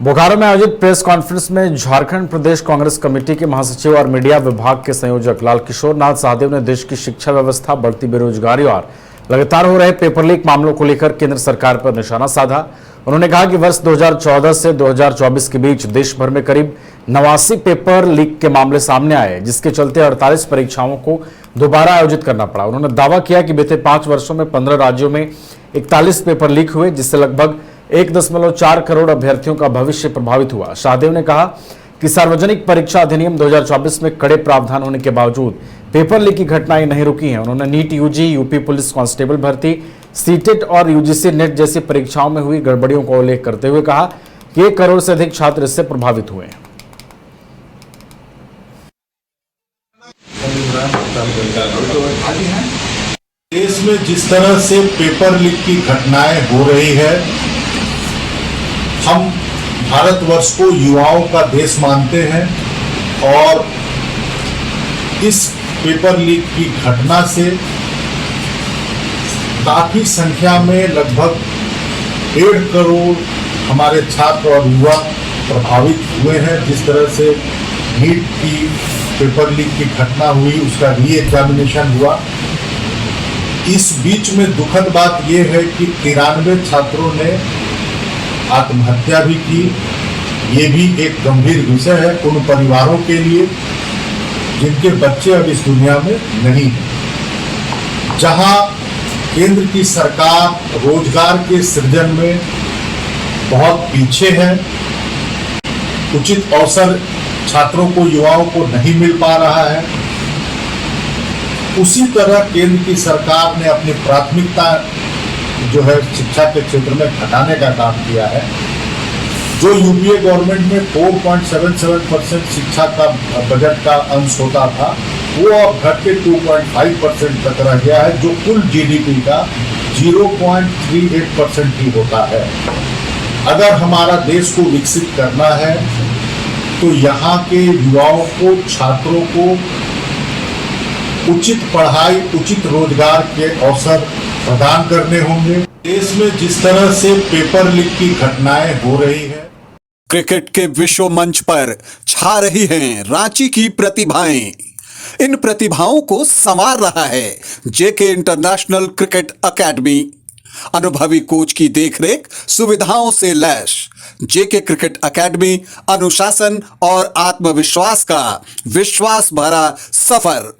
बोकारो में आयोजित press conference में झारखंड प्रदेश कांग्रेस कमेटी के महासचिव और मीडिया विभाग के संयोजक लाल किशोर नाथ सहदेव ने देश की शिक्षा व्यवस्था, बढ़ती बेरोजगारी और लगातार हो रहे पेपर लीक मामलों को लेकर केंद्र सरकार पर निशाना साधा। उन्होंने कहा कि वर्ष 2014 से 2024 के बीच देश भर में करीब 89 पेपर लीक के मामले सामने आए, जिसके चलते 48 परीक्षाओं को दोबारा आयोजित करना पड़ा। उन्होंने दावा किया कि बीते 5 वर्षों में 15 राज्यों में 41 पेपर लीक हुए, जिससे लगभग 1.4 करोड़ अभ्यर्थियों का भविष्य प्रभावित हुआ। शाहदेव ने कहा कि सार्वजनिक परीक्षा अधिनियम 2024 में कड़े प्रावधान होने के बावजूद पेपर लीक की घटनाएं नहीं रुकी हैं। उन्होंने NEET, UG, UP police constable भर्ती, सीटेट और यूजीसी नेट जैसी परीक्षाओं में हुई गड़बड़ियों का उल्लेख करते हुए कहा कि 1 करोड़ से अधिक छात्र इससे प्रभावित हुए हैं। देश में जिस तरह से पेपर लीक की घटनाएं हो रही है, हम भारतवर्ष को युवाओं का देश मानते हैं और इस पेपर लीक की घटना से काफी संख्या में लगभग 1.5 करोड़ हमारे छात्र और युवा प्रभावित हुए हैं। जिस तरह से नीट की पेपर लीक की घटना हुई, उसका री एग्जामिनेशन हुआ। इस बीच में दुखद बात यह है कि 93 छात्रों ने आत्महत्या भी की। ये भी एक गंभीर विषय है उन परिवारों के लिए जिनके बच्चे अब इस दुनिया में नहीं हैं। जहां केंद्र की सरकार रोजगार के सृजन में बहुत पीछे है, उचित अवसर छात्रों को, युवाओं को नहीं मिल पा रहा है, उसी तरह केंद्र की सरकार ने अपनी प्राथमिकता जो है शिक्षा के क्षेत्र में घटाने का काम किया है। जो यूपीए गवर्नमेंट में 4.77% शिक्षा का बजट का अंश होता था, वो अब घट के 2.5% तक रह गया है, जो कुल जीडीपी का 0.38% ही होता है। अगर हमारा देश को विकसित करना है तो यहाँ के युवाओं को, छात्रों को उचित पढ़ाई, उचित रोजगार के अवसर प्रदान करने होंगे। देश में जिस तरह से पेपर लीक की घटनाएं हो रही है, क्रिकेट के विश्व मंच पर छा रही हैं रांची की प्रतिभाएं। इन प्रतिभाओं को संवार रहा है जेके इंटरनेशनल क्रिकेट एकेडमी। अनुभवी कोच की देखरेख, सुविधाओं से लैस जेके क्रिकेट एकेडमी अनुशासन और आत्मविश्वास का विश्वास भरा सफर।